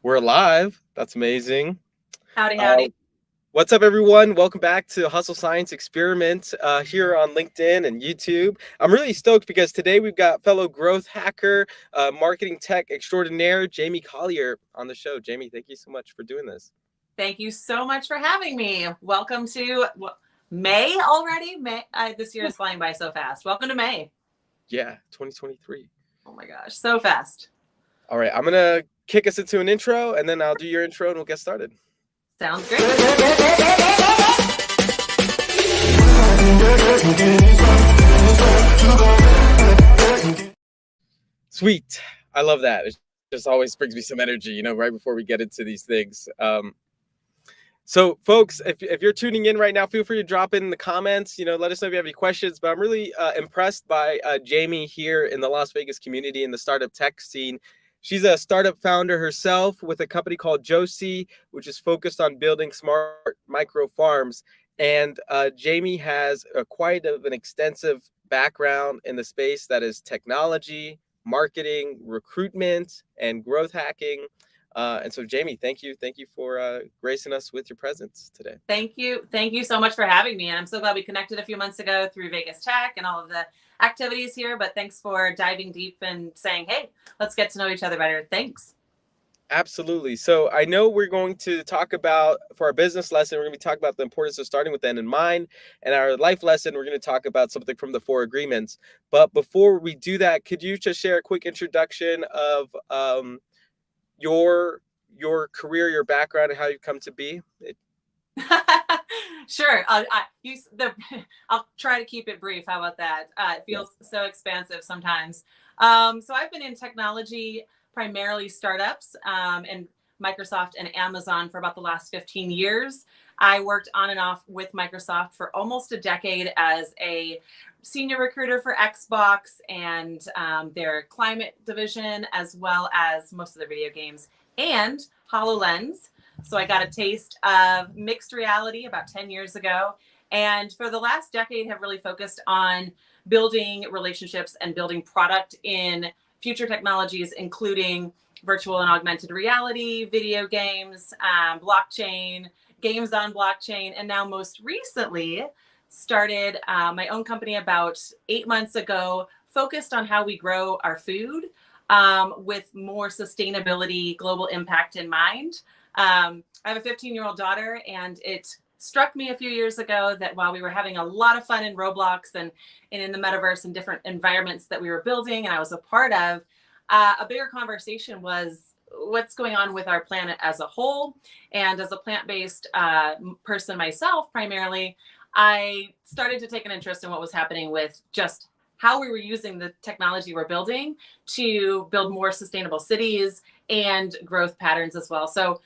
We're live. That's amazing. Howdy, Uh, howdy. what's up, everyone? Welcome back to Hustle Science Experiment here on LinkedIn and YouTube. I'm really stoked because today we've got fellow growth hacker, marketing tech extraordinaire, Jamie Collier on the show. Jamie, thank you so much for doing this. Thank you so much for having me. Welcome to May already. May this year is flying by so fast. Welcome to May. Yeah, 2023. Oh my gosh, so fast. All right, I'm going to kick us into an intro, and then I'll do your intro, and we'll get started. Sounds great. Sweet. I love that. It just always brings me some energy, right before we get into these things. So, folks, if you're tuning in right now, feel free to drop in the comments. Let us know if you have any questions. But I'm really impressed by Jamie here in the Las Vegas community in the startup tech scene. She's a startup founder herself with a company called Josie, which is focused on building smart micro farms. And Jamie has quite of an extensive background in the space that is technology, marketing, recruitment, and growth hacking. And so, Jamie, thank you for gracing us with your presence today. Thank you so much for having me, and I'm so glad we connected a few months ago through Vegas Tech and all of the activities here. But thanks for diving deep and saying, "Hey, let's get to know each other better." Thanks. Absolutely. So I know we're going to talk about, for our business lesson, we're going to be talking about the importance of starting with the end in mind. And our life lesson, we're going to talk about something from the 4 agreements. But before we do that, could you just share a quick introduction of your career, your background, and how you come to be? Sure. I'll try to keep it brief. How about that? It feels so expansive sometimes. So I've been in technology, primarily startups, and Microsoft and Amazon for about the last 15 years. I worked on and off with Microsoft for almost a decade as a senior recruiter for Xbox and their climate division, as well as most of their video games and HoloLens. So I got a taste of mixed reality about 10 years ago. And for the last decade, have really focused on building relationships and building product in future technologies, including virtual and augmented reality, video games, blockchain, games on blockchain, and now most recently started my own company about 8 months ago, focused on how we grow our food with more sustainability, global impact in mind. I have a 15-year-old daughter, and it struck me a few years ago that while we were having a lot of fun in Roblox and in the metaverse and different environments that we were building and I was a part of, a bigger conversation was what's going on with our planet as a whole. And as a plant-based person myself, primarily, I started to take an interest in what was happening with just how we were using the technology we're building to build more sustainable cities and growth patterns as well. So,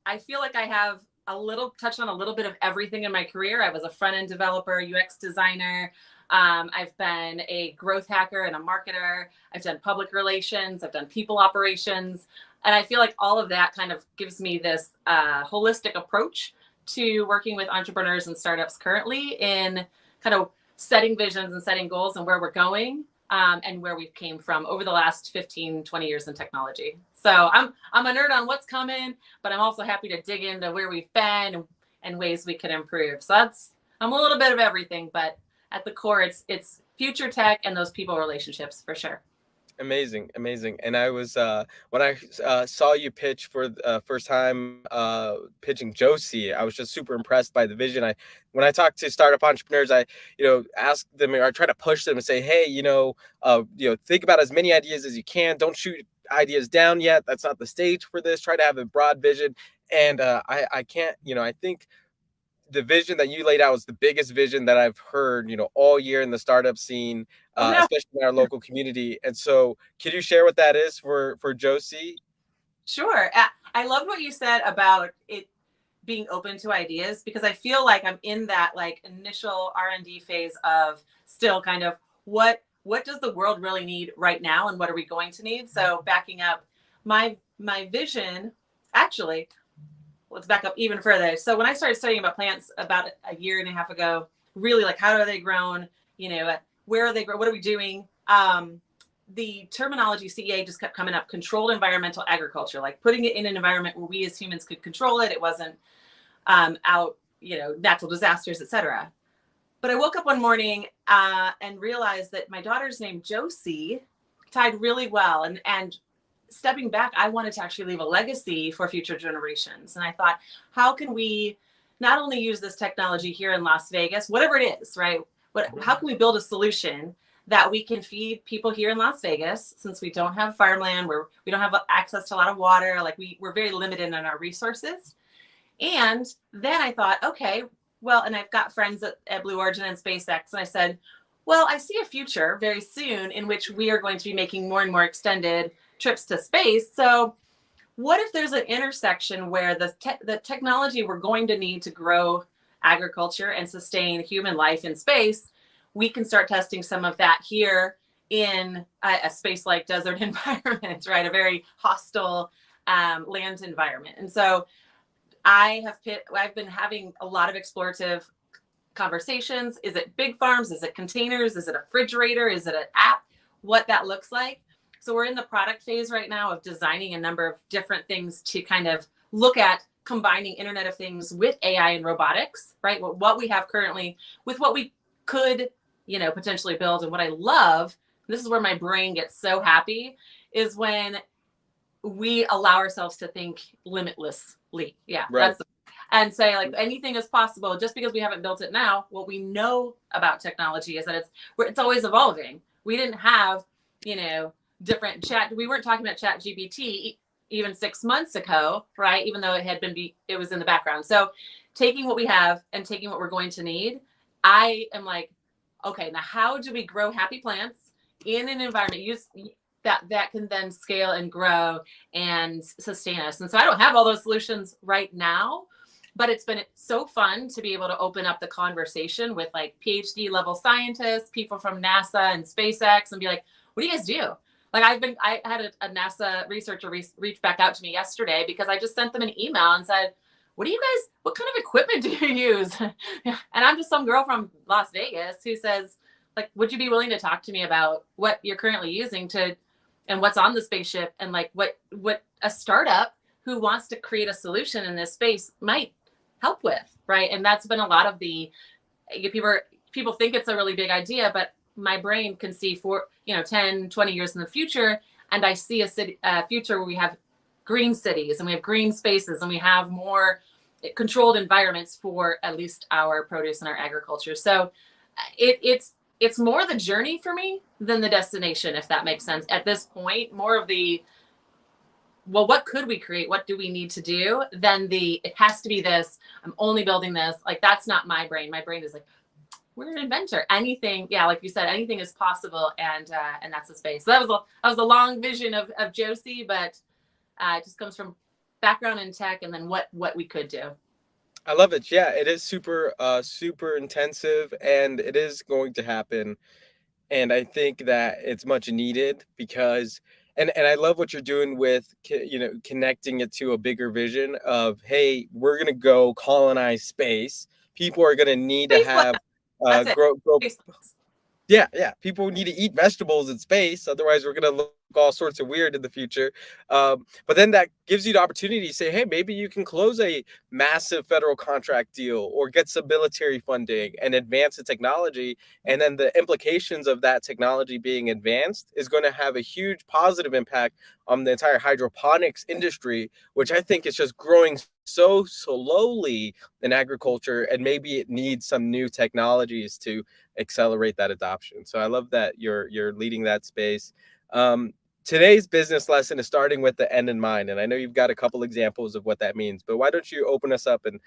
I feel like I have touched on a little bit of everything in my career. I was a front-end developer, UX designer. I've been a growth hacker and a marketer. I've done public relations. I've done people operations. And I feel like all of that kind of gives me this holistic approach to working with entrepreneurs and startups currently in kind of setting visions and setting goals and where we're going and where we came from over the last 15, 20 years in technology. So I'm a nerd on what's coming, but I'm also happy to dig into where we've been and ways we can improve. So I'm a little bit of everything, but at the core, it's future tech and those people relationships for sure. Amazing. And I was when I saw you pitch for the first time pitching Josie, I was just super impressed by the vision. When I talk to startup entrepreneurs, I ask them or I try to push them and say, hey, think about as many ideas as you can. Don't shoot ideas down yet. That's not the stage for this. Try to have a broad vision. And I can't, I think the vision that you laid out was the biggest vision that I've heard, all year in the startup scene, especially in our local community. And so can you share what that is for Josie? Sure. I loved what you said about it being open to ideas, because I feel like I'm in that like initial R&D phase of still kind of what does the world really need right now and what are we going to need? So backing up my vision, actually, let's back up even further. So when I started studying about plants about a year and a half ago, really like how are they grown? Where are they grown? What are we doing? the terminology CEA just kept coming up, controlled environmental agriculture, like putting it in an environment where we as humans could control it. It wasn't out, natural disasters, etc. But I woke up one morning and realized that my daughter's name, Josie, tied really well. And stepping back, I wanted to actually leave a legacy for future generations. And I thought, how can we not only use this technology here in Las Vegas, whatever it is, right? How can we build a solution that we can feed people here in Las Vegas, since we don't have farmland, where we don't have access to a lot of water, like we're very limited in our resources. And then I thought, okay, well, and I've got friends at Blue Origin and SpaceX, and I said, well, I see a future very soon in which we are going to be making more and more extended trips to space. So what if there's an intersection where the technology we're going to need to grow agriculture and sustain human life in space, we can start testing some of that here in a space-like desert environment, right? A very hostile land environment. And so I've been having a lot of explorative conversations. Is it big farms? Is it containers? Is it a refrigerator? Is it an app? What that looks like. So we're in the product phase right now of designing a number of different things to kind of look at combining Internet of Things with AI and robotics, right? What we have currently with what we could, potentially build. And what I love, this is where my brain gets so happy, is when we allow ourselves to think limitlessly. Yeah. Right. And say like anything is possible. Just because we haven't built it now, what we know about technology is that it's always evolving. We didn't have, different we weren't talking about Chat GPT even 6 months ago, right? Even though it was in the background. So taking what we have and taking what we're going to need, I am like, okay, now how do we grow happy plants in an environment that can then scale and grow and sustain us? And so I don't have all those solutions right now, but it's been so fun to be able to open up the conversation with like PhD level scientists, people from NASA and SpaceX, and be like, what do you guys do? Like I had a NASA researcher reach back out to me yesterday because I just sent them an email and said, what kind of equipment do you use? And I'm just some girl from Las Vegas who says, like, would you be willing to talk to me about what you're currently using and what's on the spaceship, and like what a startup who wants to create a solution in this space might help with, right? And that's been a lot of people think it's a really big idea, but my brain can see for 10, 20 years in the future, and I see a future where we have green cities and we have green spaces and we have more controlled environments for at least our produce and our agriculture. So it's more the journey for me than the destination, if that makes sense. At this point, more of what could we create? What do we need to do? Then it has to be this. I'm only building this. Like, that's not my brain. My brain is like, we're an inventor. Anything, yeah, like you said, anything is possible, and that's the space. So that was a long vision of Josie, but it just comes from background in tech, and then what we could do. I love it. Yeah, it is super intensive, and it is going to happen. And I think that it's much needed because, and I love what you're doing with, connecting it to a bigger vision of, hey, we're going to go colonize space. People are going to need to have That's grow. it. Yeah. People need to eat vegetables in space. Otherwise, we're going to look all sorts of weird in the future. But then that gives you the opportunity to say, hey, maybe you can close a massive federal contract deal or get some military funding and advance the technology. And then the implications of that technology being advanced is going to have a huge positive impact on the entire hydroponics industry, which I think is just growing so slowly in agriculture, and maybe it needs some new technologies to accelerate that adoption. So I love that you're leading that space. Today's business lesson is starting with the end in mind, and I know you've got a couple examples of what that means, but why don't you open us up and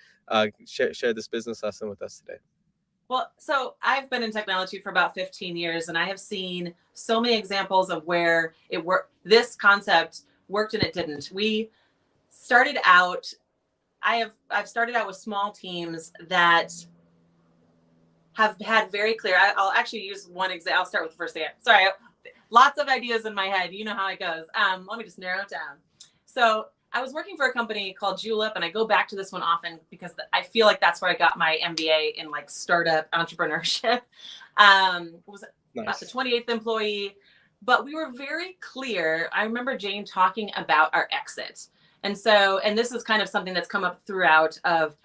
share this business lesson with us today? Well, so I've been in technology for about 15 years, and I have seen so many examples of where this concept worked and it didn't. We started out, I've started out with small teams that have had very clear, I'll actually use one example. I'll start with the first thing. Sorry, lots of ideas in my head. You know how it goes. Let me just narrow it down. So I was working for a company called Julep, and I go back to this one often because I feel like that's where I got my MBA in like startup entrepreneurship. Was Nice. about the 28th employee. but we were very clear. I remember Jane talking about our exit. And so, and this is kind of something that's come up throughout of,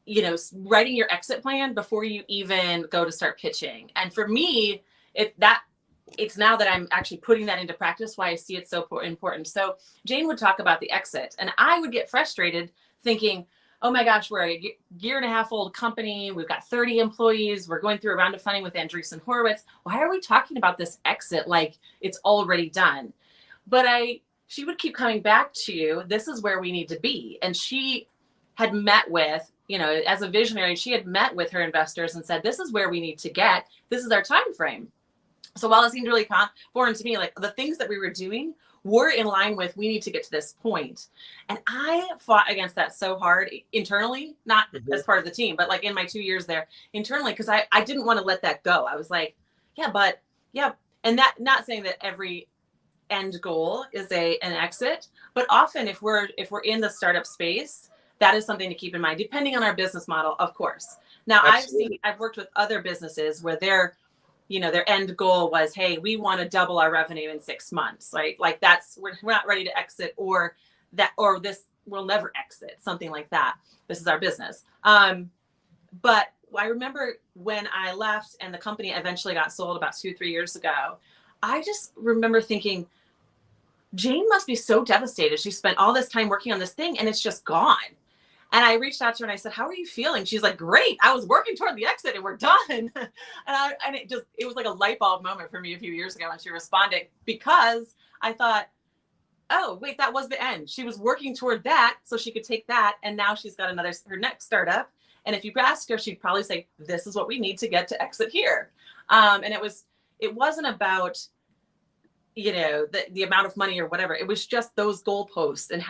you know, writing your exit plan before you even go to start pitching. And for me, it's now that I'm actually putting that into practice why I see it so important. So Jane would talk about the exit, and I would get frustrated thinking, oh my gosh, we're a year and a half old company. We've got 30 employees. We're going through a round of funding with Andreessen Horowitz. Why are we talking about this exit like it's already done? But she would keep coming back to, this is where we need to be. And she had met with, you know, as a visionary, she had met with her investors and said, this is where we need to get. This is our time frame. So while it seemed really foreign to me, like the things that we were doing were in line with, we need to get to this point. And I fought against that so hard internally, not as part of the team, but like in my 2 years there internally, because I didn't want to let that go. I was like, yeah. And that, not saying that every end goal is an exit, but often if we're in the startup space, that is something to keep in mind, depending on our business model, of course. Now, I've worked with other businesses where their end goal was, hey, we want to double our revenue in 6 months, right? Like we're not ready to exit, or this will never exit, something like that. This is our business. But I remember when I left and the company eventually got sold about 2-3 years ago, I just remember thinking, Jane must be so devastated. She spent all this time working on this thing and it's just gone. And I reached out to her and I said, how are you feeling? She's like, great. I was working toward the exit and we're done. and it was like a light bulb moment for me a few years ago when she responded, because I thought, oh, wait, that was the end. She was working toward that so she could take that. And now she's got her next startup. And if you ask her, she'd probably say, this is what we need to get to exit here. And it wasn't about, you know, the amount of money or whatever. It was just those goalposts and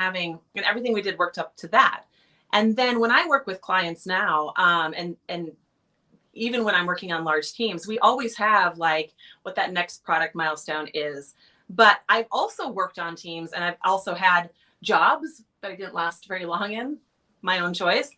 everything we did worked up to that. And then when I work with clients now, and even when I'm working on large teams, we always have like what that next product milestone is. But I've also worked on teams, and I've also had jobs that I didn't last very long in, my own choice,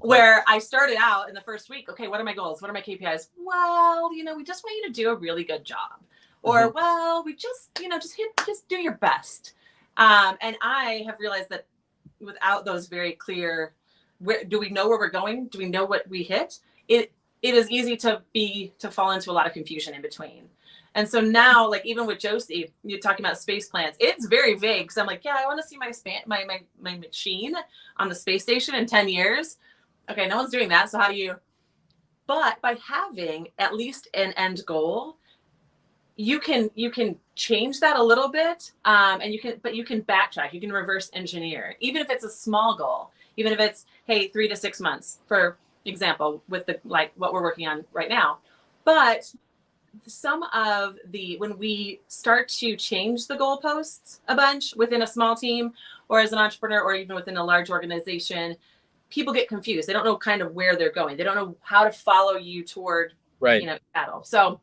where I started out in the first week, okay, what are my goals? What are my KPIs? Well, you know, we just want you to do a really good job. Or, well, we just do your best. And I have realized that without those very clear, do we know where we're going? Do we know what we hit? It is easy to fall into a lot of confusion in between. And so now, like even with Josie, you're talking about space plans. It's very vague because I'm like, yeah, I want to see my machine on the space station in 10 years. Okay, no one's doing that. So how do you? But by having at least an end goal, you can change that a little bit, and you can backtrack. You can reverse engineer, even if it's a small goal. Even if it's, hey, 3 to 6 months, for example, with what we're working on right now. But when we start to change the goalposts a bunch within a small team, or as an entrepreneur, or even within a large organization, people get confused. They don't know kind of where they're going. They don't know how to follow you toward, battle. So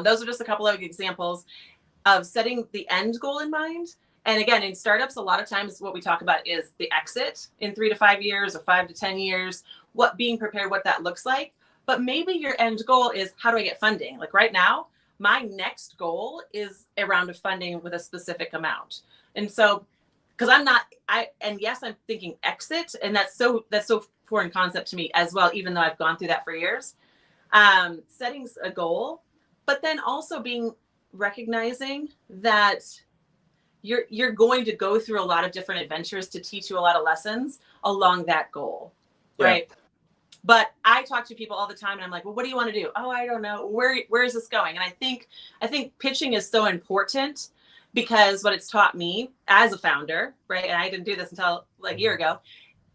those are just a couple of examples of setting the end goal in mind. And again, in startups, a lot of times what we talk about is the exit in 3 to 5 years or 5 to 10 years, being prepared, what that looks like. But maybe your end goal is, how do I get funding? Like right now, my next goal is a round of funding with a specific amount. And so, because yes, I'm thinking exit, and that's so foreign concept to me as well, even though I've gone through that for years. Setting a goal, but then also recognizing that you're going to go through a lot of different adventures to teach you a lot of lessons along that goal, right? But I talk to people all the time and I'm like, well, what do you want to do? Oh, I don't know. Where is this going? And I think pitching is so important, because what it's taught me as a founder, right? And I didn't do this until like a year ago.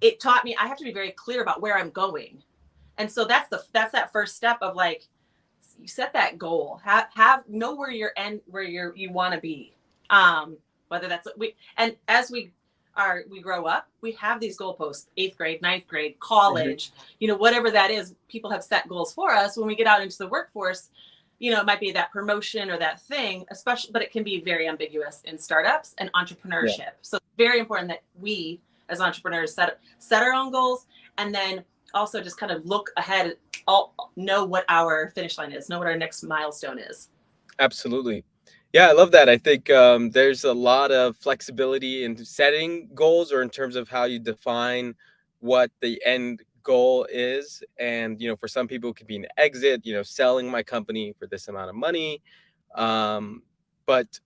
It taught me I have to be very clear about where I'm going. And so that's that first step of like, you set that goal, know where you want to be. Whether that's and as we grow up, we have these goalposts, 8th grade, 9th grade, college, whatever that is, people have set goals for us. When we get out into the workforce, it might be that promotion or that thing, especially, but it can be very ambiguous in startups and entrepreneurship. Yeah. So it's very important that we as entrepreneurs set our own goals, and then also just kind of look ahead, know what our finish line is, know what our next milestone is. Absolutely. Yeah, I love that. I think there's a lot of flexibility in setting goals, or in terms of how you define what the end goal is. And for some people, it could be an exit. Selling my company for this amount of money. But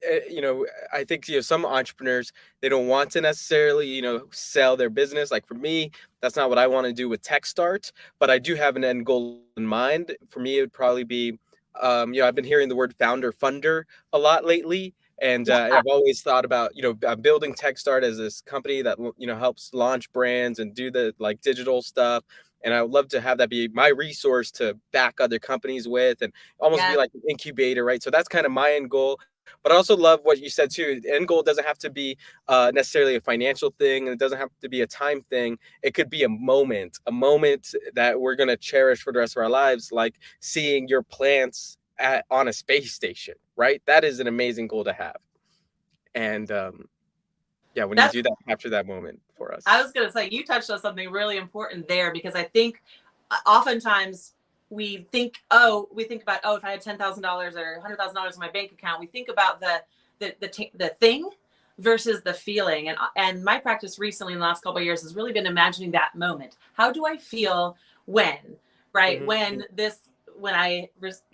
I think some entrepreneurs, they don't want to necessarily sell their business. Like for me, that's not what I want to do with Tech Start, but I do have an end goal in mind. For me, it would probably be, I've been hearing the word founder funder a lot lately, and Yeah. I've always thought about I'm building TechStart as this company that helps launch brands and do the like digital stuff. And I would love to have that be my resource to back other companies with, and almost be Yeah. like an incubator, right? So that's kind of my end goal. But I also love what you said too. The end goal doesn't have to be necessarily a financial thing, and it doesn't have to be a time thing. It could be a moment that we're gonna cherish for the rest of our lives, like seeing your plants on a space station, right? That is an amazing goal to have. And yeah, when you That's do that, capture that moment for I us. was going to say, you touched on something really important there, because I think oftentimes we think about, oh, if I had $10,000 or $100,000 in my bank account, we think about the thing versus the feeling. And my practice recently in the last couple of years has really been imagining that moment. How do I feel when, right? Hmm. When I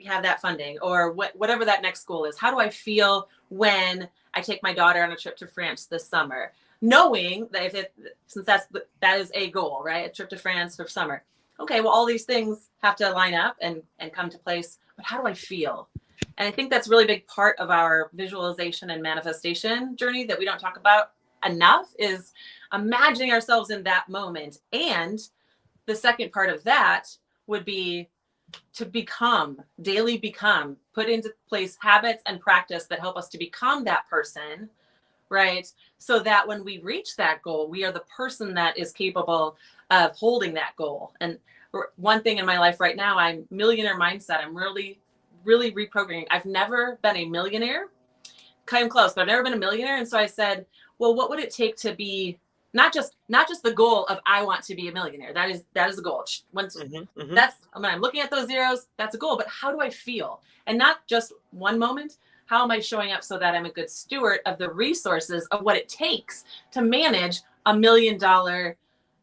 have that funding, or whatever that next goal is. How do I feel when I take my daughter on a trip to France this summer? Knowing that since that is a goal, right? A trip to France for summer. Okay, well, all these things have to line up and come to place. But how do I feel? And I think that's a really big part of our visualization and manifestation journey that we don't talk about enough, is imagining ourselves in that moment. And the second part of that would be to put into place habits and practice that help us to become that person, right? So that when we reach that goal, we are the person that is capable of holding that goal. And one thing in my life right now, I'm millionaire mindset. I'm really, really reprogramming. I've never been a millionaire, kind of close, but I've never been a millionaire. And so I said, well, what would it take to be not just the goal of I want to be a millionaire. That is a goal. Once Hmm. Hmm. that's when I'm looking at those zeros, that's a goal. But how do I feel? And not just one moment. How am I showing up so that I'm a good steward of the resources of what it takes to manage $1 million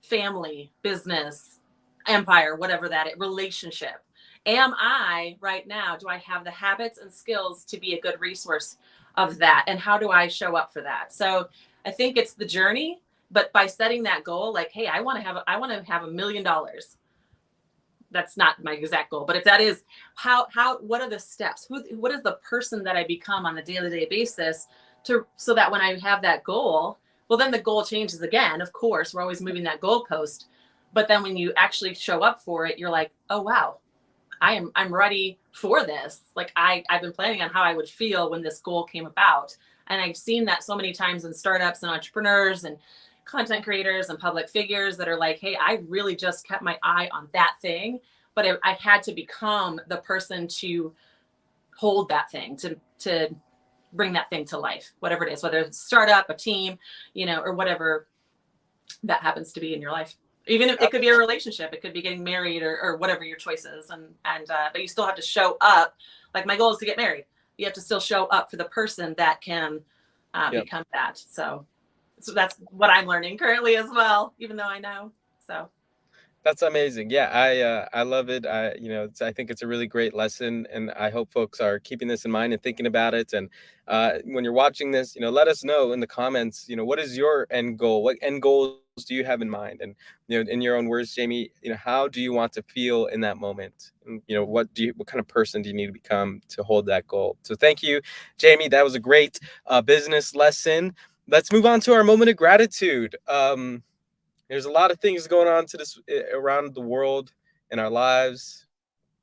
family, business, empire, whatever relationship? Am I right now, do I have the habits and skills to be a good resource of that? And how do I show up for that? So I think it's the journey, but by setting that goal, like, hey, I want to have $1 million. That's not my exact goal, but if that is, what are the steps? What is the person that I become on a day-to-day basis, so that when I have that goal, well, then the goal changes again. Of course, we're always moving that goalpost, but then when you actually show up for it, you're like, oh wow, I'm ready for this. Like I've been planning on how I would feel when this goal came about. And I've seen that so many times in startups and entrepreneurs and content creators and public figures that are like, hey, I really just kept my eye on that thing, but I had to become the person to hold that thing, to bring that thing to life, whatever it is, whether it's a startup, a team, or whatever that happens to be in your life. Even if it could be a relationship, it could be getting married, or whatever your choice is. And but you still have to show up. Like my goal is to get married. You have to still show up for the person that can Yep. become that. So that's what I'm learning currently as well, even though I know. So That's amazing. Yeah, I love it. I think it's a really great lesson, and I hope folks are keeping this in mind and thinking about it. And when you're watching this, let us know in the comments. What is your end goal? What end goals do you have in mind? And in your own words, Jamie, how do you want to feel in that moment? And, what kind of person do you need to become to hold that goal? So thank you, Jamie. That was a great business lesson. Let's move on to our moment of gratitude. There's a lot of things going on to this around the world in our lives,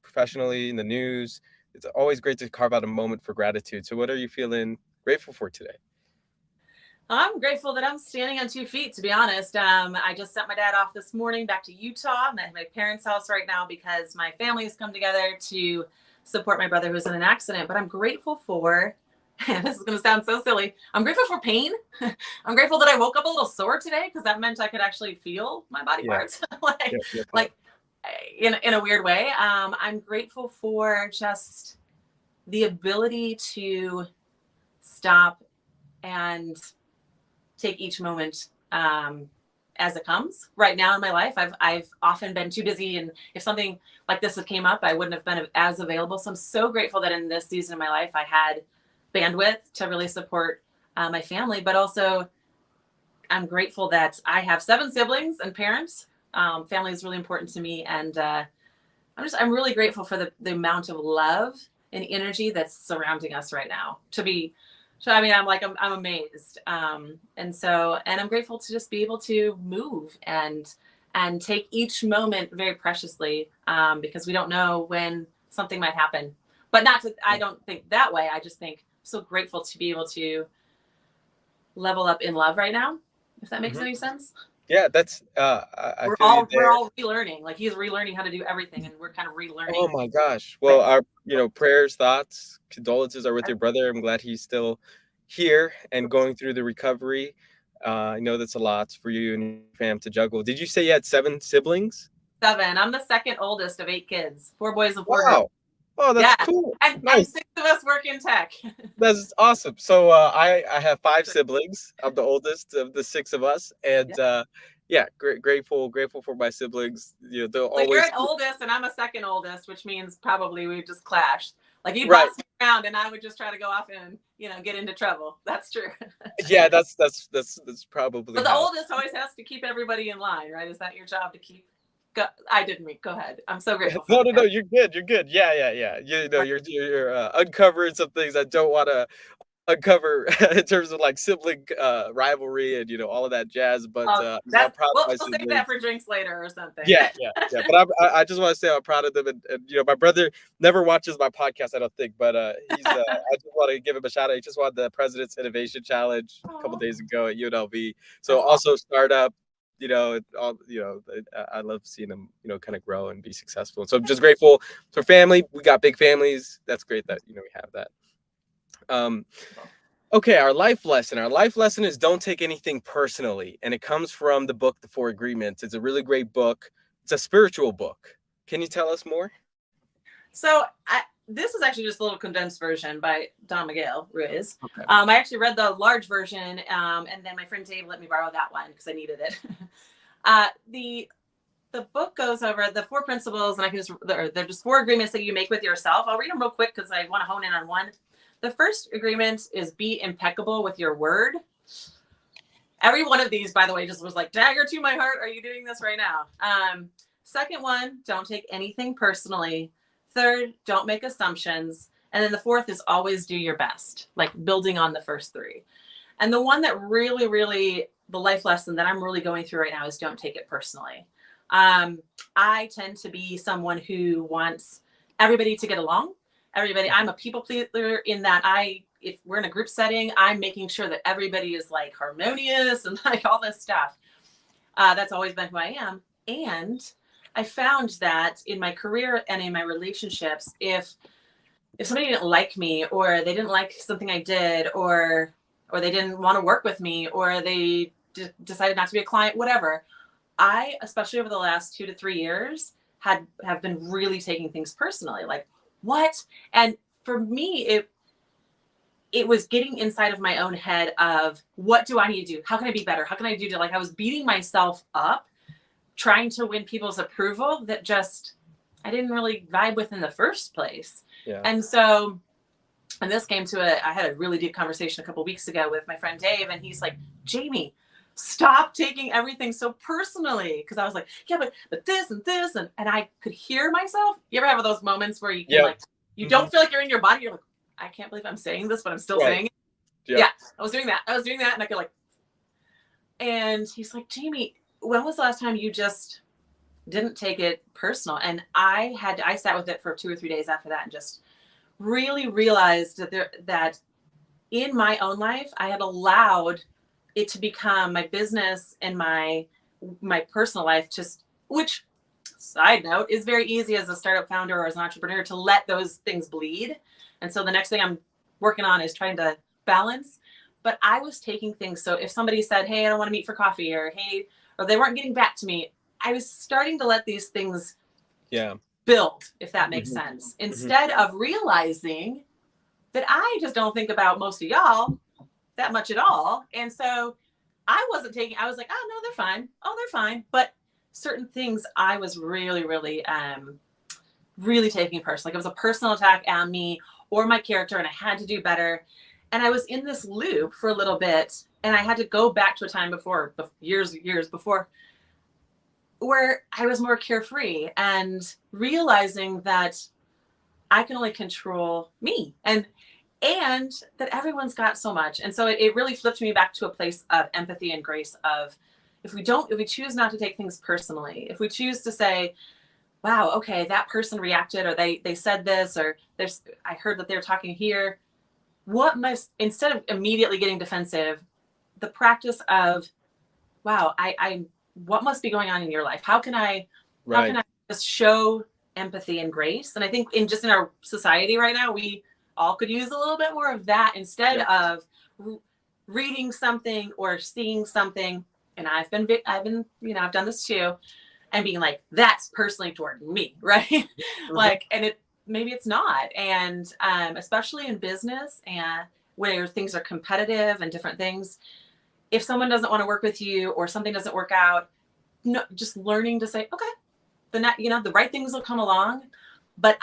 professionally, in the news. It's always great to carve out a moment for gratitude. So, what are you feeling grateful for today? I'm grateful that I'm standing on 2 feet, to be honest. I just sent my dad off this morning back to Utah. I'm at my parents' house right now because my family has come together to support my brother who's in an accident. But I'm grateful for, and this is going to sound so silly, I'm grateful for pain. I'm grateful that I woke up a little sore today, because that meant I could actually feel my body Yeah. parts, like, Yep. Yep. Yep. like in a weird way. I'm grateful for just the ability to stop and take each moment as it comes. Right now in my life, I've often been too busy, and if something like this had came up, I wouldn't have been as available. So I'm so grateful that in this season of my life, I had bandwidth to really support my family, but also I'm grateful that I have 7 siblings and parents. Family is really important to me, and I'm really grateful for the amount of love and energy that's surrounding us right now. I'm amazed. And I'm grateful to just be able to move and take each moment very preciously, because we don't know when something might happen. But I don't think that way. I just think I'm so grateful to be able to level up in love right now, if that makes any sense. Yeah, that's I feel you there. We're all relearning. Like, he's relearning how to do everything, and we're kind of relearning. Oh my gosh. Well, our prayers, thoughts, condolences are with your brother. I'm glad he's still here and going through the recovery. I know that's a lot for you and your fam to juggle. Did you say you had 7 siblings? 7. I'm the second oldest of 8 kids. 4 boys and 4 girls. Oh, that's cool. And Nice. 6 of us work in tech. That's awesome. So I have 5 siblings. I'm the oldest of the 6 of us, and grateful for my siblings. You know, they'll So always. you're an oldest, and I'm a second oldest, which means probably we just clashed. Like, you'd boss me around, and I would just try to go off and get into trouble. That's true. Yeah, that's probably. But the oldest always has to keep everybody in line, right? Is that your job to keep? I didn't mean. Go ahead. I'm so grateful. No. You're good. You're good. Yeah. You're uncovering some things I don't want to uncover in terms of like sibling rivalry and all of that jazz. But I'm proud of my we'll save that for drinks later or something. Yeah. But I just want to say I'm proud of them, and my brother never watches my podcast, I don't think, but he's. I just want to give him a shout out. He just won the President's Innovation Challenge a couple days ago at UNLV. So that's also startup. I love seeing them, kind of grow and be successful. So I'm just grateful for family. We got big families. That's great that, we have that. Okay. Our life lesson is don't take anything personally. And it comes from the book, The 4 Agreements. It's a really great book. It's a spiritual book. Can you tell us more? So this is actually just a little condensed version by Don Miguel Ruiz. Okay. I actually read the large version, and then my friend Dave let me borrow that one because I needed it. The book goes over the 4 principles, and they're just 4 agreements that you make with yourself. I'll read them real quick because I want to hone in on one. The first agreement is be impeccable with your word. Every one of these, by the way, just was like dagger to my heart. Are you doing this right now? Second one, don't take anything personally. Third, don't make assumptions. And then the 4th is always do your best, like building on the first 3. And the one that really, really, the life lesson that I'm really going through right now is don't take it personally. I tend to be someone who wants everybody to get along. I'm a people pleaser in that if we're in a group setting, I'm making sure that everybody is like harmonious and like all this stuff. That's always been who I am. And I found that in my career and in my relationships, if somebody didn't like me, or they didn't like something I did, or they didn't want to work with me, or they decided not to be a client, whatever, I, especially over the last 2 to 3 years, have been really taking things personally. Like, what? And for me, it was getting inside of my own head of, what do I need to do? How can I be better? How can I do to, like, I was beating myself up trying to win people's approval that just I didn't really vibe with in the first place. Yeah. And so, and this came to I had a really deep conversation a couple of weeks ago with my friend Dave, and he's like, Jamie, stop taking everything so personally. Cause I was like, yeah, but this and this, and I could hear myself. You ever have those moments where you can you don't feel like you're in your body. You're like, I can't believe I'm saying this, but I'm still saying it. Yeah. I was doing that. And I could and he's like, Jamie, when was the last time you just didn't take it personal? And I sat with it for 2 or 3 days after that and just really realized that in my own life, I had allowed it to become my business and my personal life, which, side note, is very easy as a startup founder or as an entrepreneur to let those things bleed. And so the next thing I'm working on is trying to balance. But I was taking things. So if somebody said, hey, I don't want to meet for coffee, or hey, or they weren't getting back to me, I was starting to let these things build, if that makes sense. Instead of realizing that I just don't think about most of y'all that much at all. And so I wasn't taking, I was like, oh, no, they're fine. Oh, they're fine. But certain things I was really, really, really taking personal. Like it was a personal attack at me or my character, and I had to do better. And I was in this loop for a little bit, and I had to go back to a time before, years before, where I was more carefree and realizing that I can only control me, and that everyone's got so much. And so it really flipped me back to a place of empathy and grace of, if we choose not to take things personally, if we choose to say, wow, okay, that person reacted, or they said this, or I heard that they're talking here. What must, instead of immediately getting defensive, the practice of, wow, I what must be going on in your life? How can Right. I just show empathy and grace? And I think in our society right now, we all could use a little bit more of that instead Yeah. of reading something or seeing something. And I've been, I've done this too, and being like, that's personally toward me, right? Mhm. Like, and maybe it's not. And especially in business and where things are competitive and different things, if someone doesn't want to work with you or something doesn't work out, no, just learning to say, okay, the right things will come along. But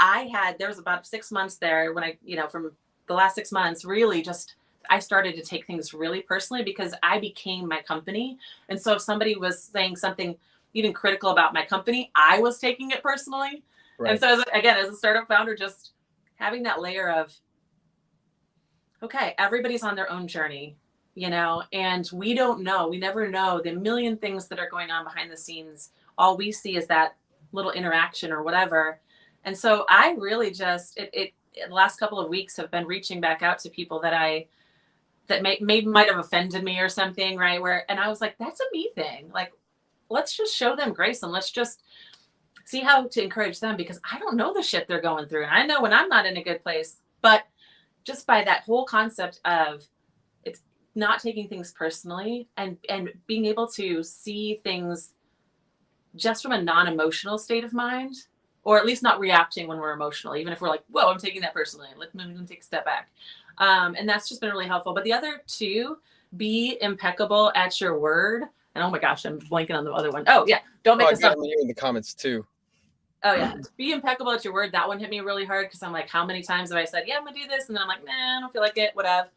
there was about 6 months there when from the last 6 months, really just, I started to take things really personally because I became my company. And so if somebody was saying something even critical about my company, I was taking it personally. And Right. so again, as a startup founder, just having that layer of, okay, everybody's on their own journey, and we never know the million things that are going on behind the scenes. All we see is that little interaction or whatever. And so I really just, the last couple of weeks have been reaching back out to people that maybe might have offended me or something, right? And I was like, that's a me thing. Like, let's just show them grace and let's just see how to encourage them, because I don't know the shit they're going through. And I know when I'm not in a good place, but just by that whole concept of, it's not taking things personally and being able to see things just from a non-emotional state of mind, or at least not reacting when we're emotional, even if we're like, whoa, I'm taking that personally, let me take a step back. And that's just been really helpful. But the other two, be impeccable at your word. And oh my gosh, I'm blanking on the other one. Oh yeah, don't Oh, make I got them assumptions. here in the comments too. Oh yeah, be impeccable at your word. That one hit me really hard because I'm like, how many times have I said, yeah, I'm gonna do this, and then I'm like, nah, I don't feel like it, whatever.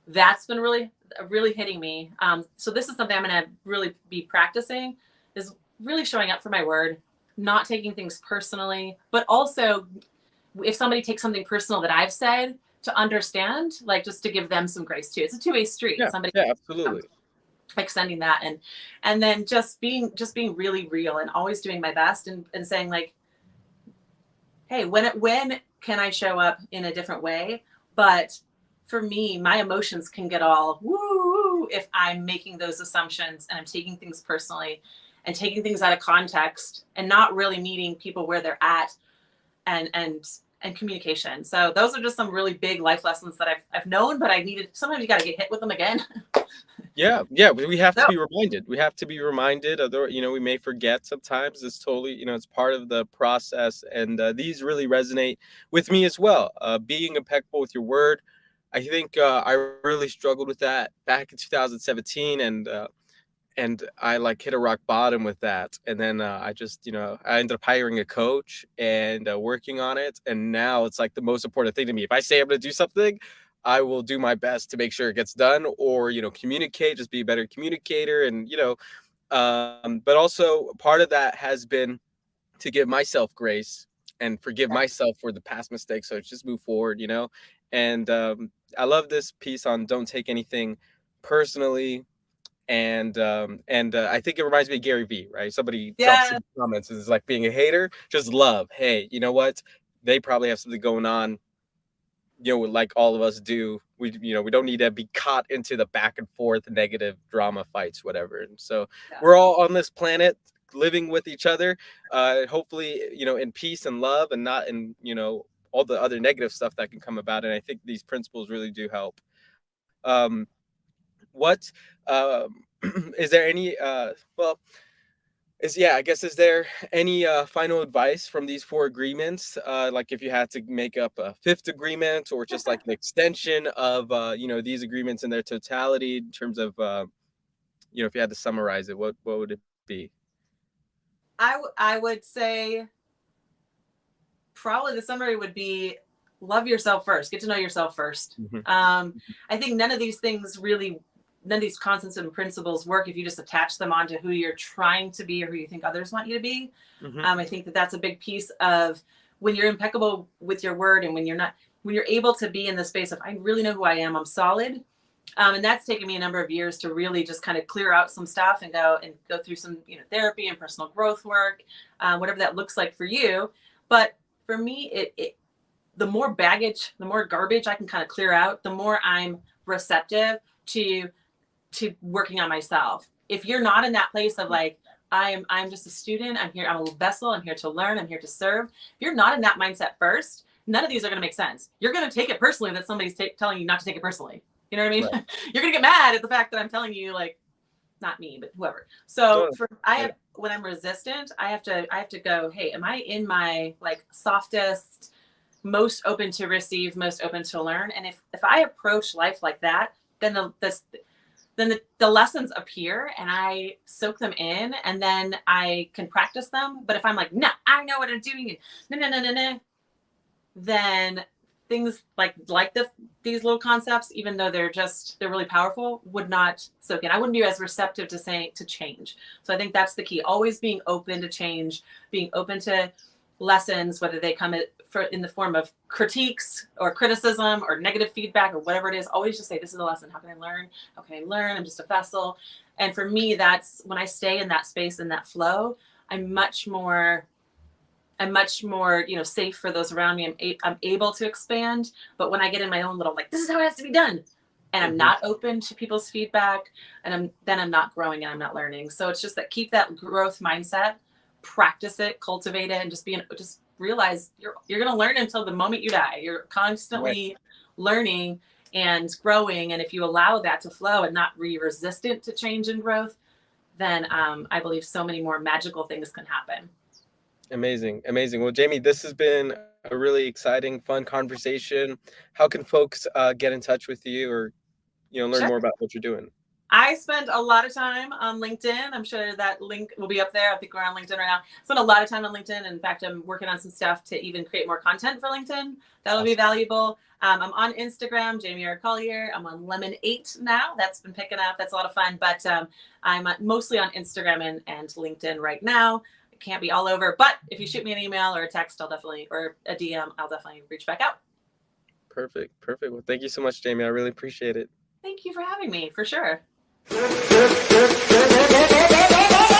That's been really, really hitting me. So this is something I'm going to really be practicing, is really showing up for my word, not taking things personally, but also if somebody takes something personal that I've said, to understand, like just to give them some grace too. It's a two-way street. Yeah. Somebody Yeah. Absolutely. extending that, and then just being really real and always doing my best, and saying like, hey, when can I show up in a different way? But for me, my emotions can get all woo if I'm making those assumptions and I'm taking things personally and taking things out of context and not really meeting people where they're at, and communication. So those are just some really big life lessons that I've known, but I needed, sometimes you got to get hit with them again. Yeah, yeah, we have to So be reminded. We have to be reminded. Other, we may forget sometimes. It's totally, it's part of the process. And these really resonate with me as well. Being impeccable with your word. I think I really struggled with that back in 2017, and I like hit a rock bottom with that. And then I just, I ended up hiring a coach and working on it. And now it's like the most important thing to me. If I say I'm going to do something, I will do my best to make sure it gets done, or, communicate, just be a better communicator. And, but also part of that has been to give myself grace and forgive myself for the past mistakes. So just move forward, and I love this piece on don't take anything personally, and I think it reminds me of Gary Vee, right? Somebody drops yeah, in the comments, is like being a hater, just love. Hey, you know what? They probably have something going on, like all of us do. We don't need to be caught into the back and forth negative drama fights, whatever. And so yeah, we're all on this planet living with each other, hopefully, in peace and love, and not in, all the other negative stuff that can come about. And I think these principles really do help. What um, is there any well, I guess, is there any final advice from these four agreements? Like if you had to make up a fifth agreement, or just like an extension of these agreements in their totality, in terms of if you had to summarize it, what would it be? I would say probably the summary would be love yourself first, get to know yourself first. Mhm. I think none of these concepts and principles work if you just attach them onto who you're trying to be or who you think others want you to be. Mhm. I think that that's a big piece of when you're impeccable with your word, and when you're able to be in the space of, I really know who I am, I'm solid. And that's taken me a number of years to really just kind of clear out some stuff and go through some therapy and personal growth work, whatever that looks like for you. But for me, the more baggage, the more garbage I can kind of clear out, the more I'm receptive to working on myself. If you're not in that place of like, I'm just a student, I'm here, I'm a vessel, I'm here to learn, I'm here to serve. If you're not in that mindset first, none of these are going to make sense. You're going to take it personally that somebody's telling you not to take it personally. You know what I mean? Right. You're going to get mad at the fact that I'm telling you, like, not me, but whoever. So when I'm resistant, I have to go, hey, am I in my like softest, most open to receive, most open to learn? And if I approach life like that, then the lessons appear and I soak them in, and then I can practice them. But if I'm like, no, I know what I'm doing, no, then things like these little concepts, even though they're really powerful, would not soak in. I wouldn't be as receptive to change. So I think that's the key. Always being open to change, being open to lessons, whether they come in the form of critiques or criticism or negative feedback or whatever it is. Always just say, this is a lesson. How can I learn? How can I learn? I'm just a vessel. And for me, that's when I stay in that space, in that flow, I'm much more safe for those around me. I'm able to expand. But when I get in my own little, like, this is how it has to be done, and I'm not open to people's feedback, and I'm not growing and I'm not learning. So it's just that, keep that growth mindset, practice it, cultivate it, and just realize you're going to learn until the moment you die. You're constantly learning and growing. And if you allow that to flow and not be resistant to change and growth, then I believe so many more magical things can happen. Amazing. Well, Jamie, this has been a really exciting, fun conversation. How can folks get in touch with you, or learn Sure. more about what you're doing? I spend a lot of time on LinkedIn. I'm sure that link will be up there. I think we're on LinkedIn right now. I spend a lot of time on LinkedIn. In fact, I'm working on some stuff to even create more content for LinkedIn. That'll be valuable. I'm on Instagram, Jamie or Collyer. I'm on Lemon8 now. That's been picking up. That's a lot of fun. But I'm mostly on Instagram and LinkedIn right now. I can't be all over. But if you shoot me an email or a text, or a DM, I'll definitely reach back out. Perfect. Well, thank you so much, Jamie. I really appreciate it. Thank you for having me, for sure.